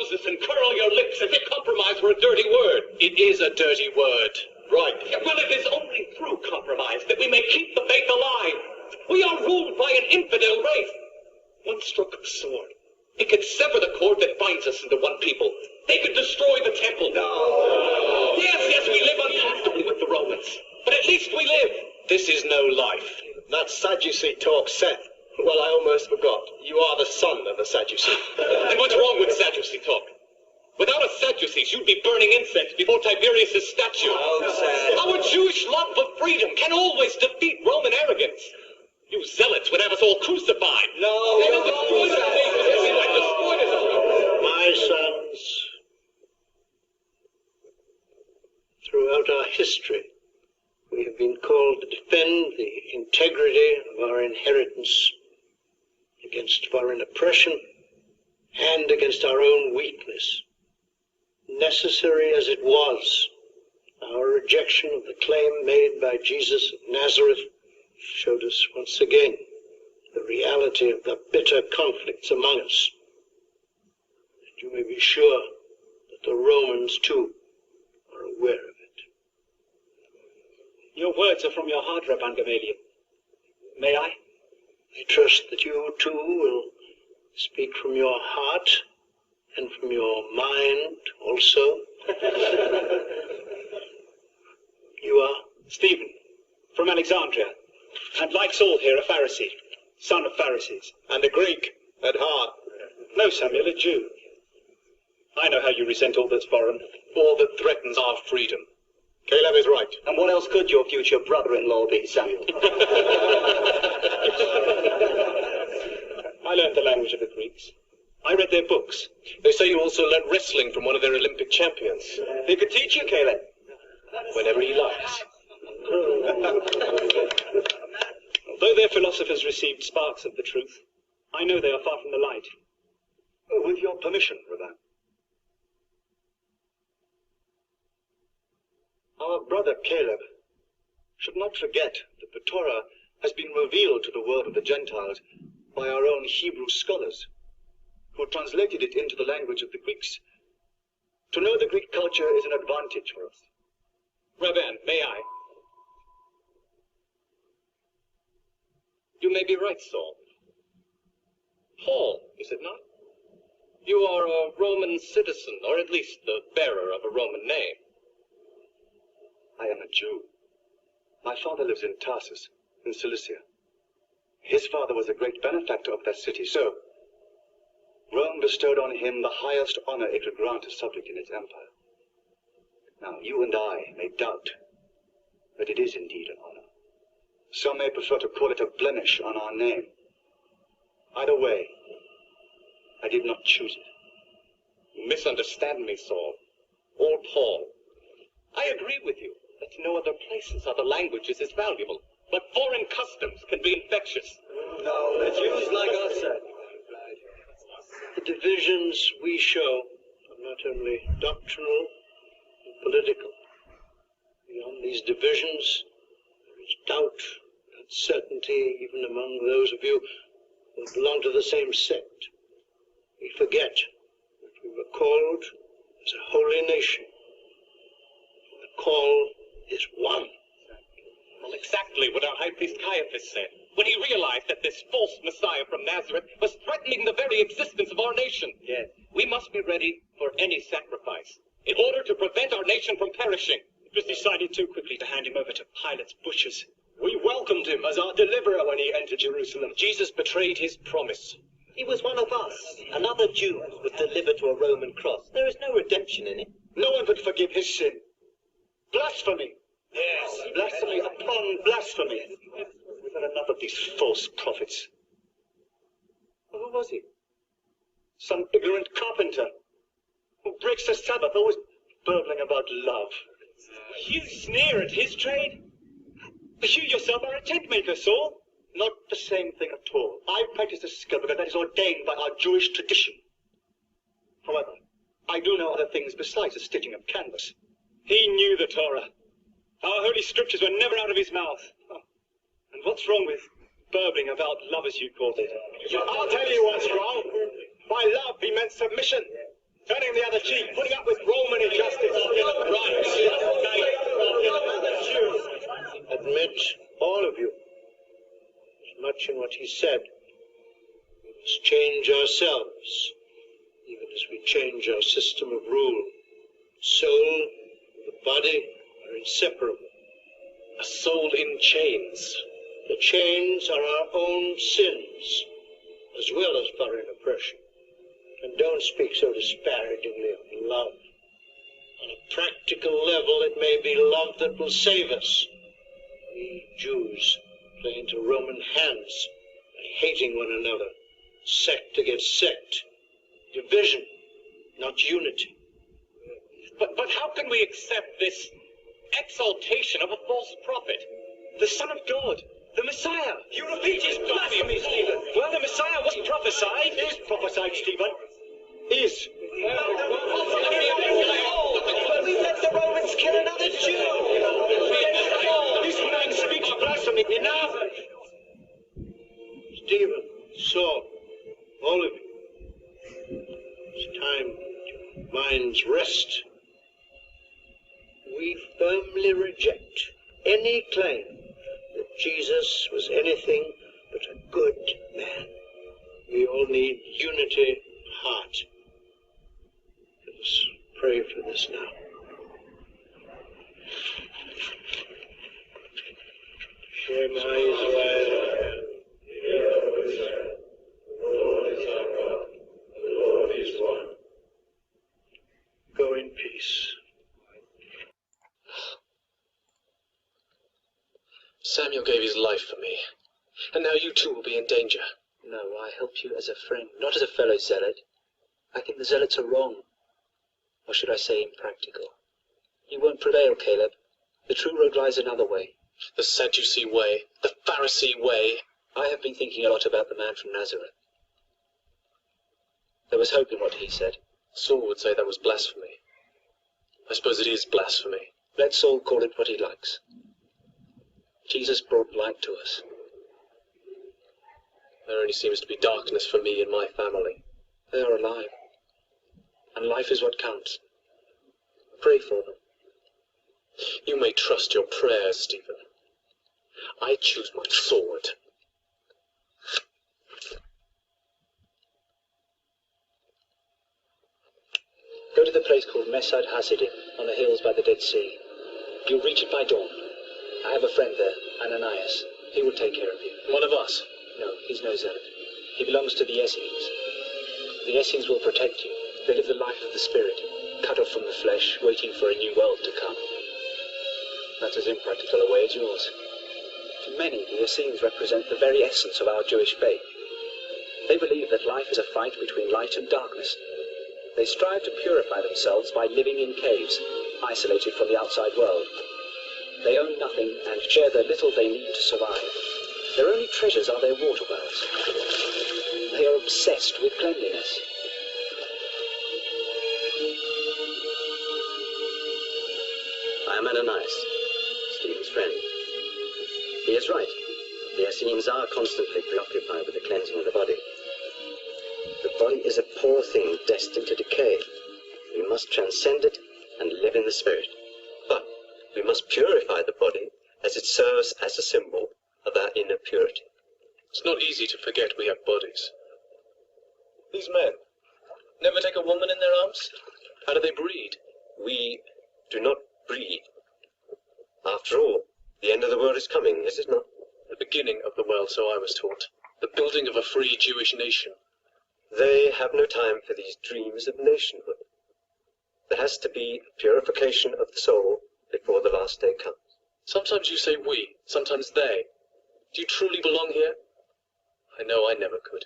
noses and curl your lips as if compromise were a dirty word. It is a dirty word. Right. Well, it is only through compromise that we may keep the faith alive. We are ruled by an infidel race. One stroke of the sword, it could sever the cord that binds us into one people. They could destroy the temple. No. Yes, we live uncomfortably with the Romans. But at least we live. This is no life. That's Sadducee talk, Seth. Well, I almost forgot. You are the son of a Sadducee. And what's wrong with Sadducee talk? Without us Sadducees, you'd be burning incense before Tiberius' statue. Our Jewish love of freedom can always defeat Roman arrogance. You zealots would have us all crucified. No. They will destroy us. My sons, throughout our history, we have been called to defend the integrity of our inheritance against foreign oppression and against our own weakness. Necessary as it was, our rejection of the claim made by Jesus of Nazareth showed us once again the reality of the bitter conflicts among us. And you may be sure that the Romans, too, are aware of it. Your words are from your heart, Rabban Gamaliel. May I? I trust that you, too, will speak from your heart and from your mind also. You are? Stephen, from Alexandria, and like Saul here, a Pharisee, son of Pharisees. And a Greek at heart. No, Samuel, a Jew. I know how you resent all that's foreign. All that threatens our freedom. Caleb is right. And what else could your future brother-in-law be, Samuel? I learned the language of the Greeks. I read their books. They say you also learned wrestling from one of their Olympic champions. He could teach you, Caleb. Whenever he likes. Although their philosophers received sparks of the truth, I know they are far from the light. With your permission, Rabban. Our brother Caleb should not forget that the Torah has been revealed to the world of the Gentiles by our own Hebrew scholars, who translated it into the language of the Greeks. To know the Greek culture is an advantage for us. Rabban, may I? You may be right, Saul. Paul, is it not? You are a Roman citizen, or at least the bearer of a Roman name. I am a Jew. My father lives in Tarsus, in Cilicia. His father was a great benefactor of that city, so Rome bestowed on him the highest honor it could grant a subject in its empire. Now, you and I may doubt, but it is indeed an honor. Some may prefer to call it a blemish on our name. Either way, I did not choose it. You misunderstand me, Saul. Or Paul. I agree with you that no other places other languages is valuable, but foreign customs can be infectious. No, the Jews like us, sir. The divisions we show are not only doctrinal and political. Beyond these divisions, there is doubt, uncertainty, even among those of you who belong to the same sect. We forget that we were called as a holy nation. The call is one. Well, exactly what our high priest Caiaphas said, when he realized that this false Messiah from Nazareth was threatening the very existence of our nation. Yes. We must be ready for any sacrifice, in order to prevent our nation from perishing. It was decided too quickly to hand him over to Pilate's butchers. We welcomed him as our deliverer when he entered Jerusalem. Jesus betrayed his promise. He was one of us. Another Jew was delivered to a Roman cross. There is no redemption in it. No one could forgive his sin. Blasphemy. Yes. Blasphemy upon blasphemy. We've had enough of these false prophets. Well, who was he? Some ignorant carpenter who breaks the Sabbath, always burbling about love. You sneer at his trade? You yourself are a tent maker, Saul. Not the same thing at all. I practice a skill because that is ordained by our Jewish tradition. However, I do know other things besides the stitching of canvas. He knew the Torah. Our holy scriptures were never out of his mouth. And what's wrong with burbling about love, as you called it? I'll tell you what's wrong. By love, he meant submission. turning the other cheek, putting up with Roman injustice. Right. Admit, all of you, as much in what he said. We must change ourselves, even as we change our system of rule. Soul and the body are inseparable. A soul in chains. The chains are our own sins, as well as foreign oppression. And don't speak so disparagingly of love. On a practical level, it may be love that will save us. We Jews play into Roman hands by hating one another, sect against sect. Division, not unity. But how can we accept this exaltation of a false prophet? The Son of God, the Messiah. You repeat his blasphemy, Stephen. Well, the Messiah was prophesied. Is prophesied, Stephen. Is. We let the Romans kill another Jew. This man speaks blasphemy. Enough. Stephen, Saul, all of you, it's time your minds rest. We firmly reject any claim that Jesus was anything but a good man. We all need unity of heart. Let us pray for this now. Shema Israel. Go in peace. Samuel gave his life for me, and now you too will be in danger. No, I help you as a friend, not as a fellow zealot. I think the zealots are wrong, or should I say impractical. You won't prevail, Caleb. The true road lies another way. The Sadducee way, the Pharisee way. I have been thinking a lot about the man from Nazareth. There was hope in what he said. Saul would say that was blasphemy. I suppose it is blasphemy. Let Saul call it what he likes. Jesus brought light to us. There only seems to be darkness for me and my family. They are alive, and life is what counts. Pray for them. You may trust your prayers, Stephen. I choose my sword. Go to the place called Mesad Hasidim, on the hills by the Dead Sea. You'll reach it by dawn. I have a friend there, Ananias. He will take care of you. One of us? No, he's no zealot. He belongs to the Essenes. The Essenes will protect you. They live the life of the spirit, cut off from the flesh, waiting for a new world to come. That's as impractical a way as yours. To many, the Essenes represent the very essence of our Jewish faith. They believe that life is a fight between light and darkness. They strive to purify themselves by living in caves, isolated from the outside world. They own nothing and share the little they need to survive. Their only treasures are their water wells. They are obsessed with cleanliness. I am Ananias, Stephen's friend. He is right. The Essenes are constantly preoccupied with the cleansing of the body. The body is a poor thing destined to decay. We must transcend it and live in the spirit. But we must purify the body as it serves as a symbol of our inner purity. It's not easy to forget we have bodies. These men never take a woman in their arms? How do they breed? We do not breed. After all, the end of the world is coming, is it not? The beginning of the world, so I was taught. The building of a free Jewish nation. They have no time for these dreams of nationhood. There has to be a purification of the soul before the last day comes. Sometimes you say we, sometimes they. Do you truly belong here? I know I never could.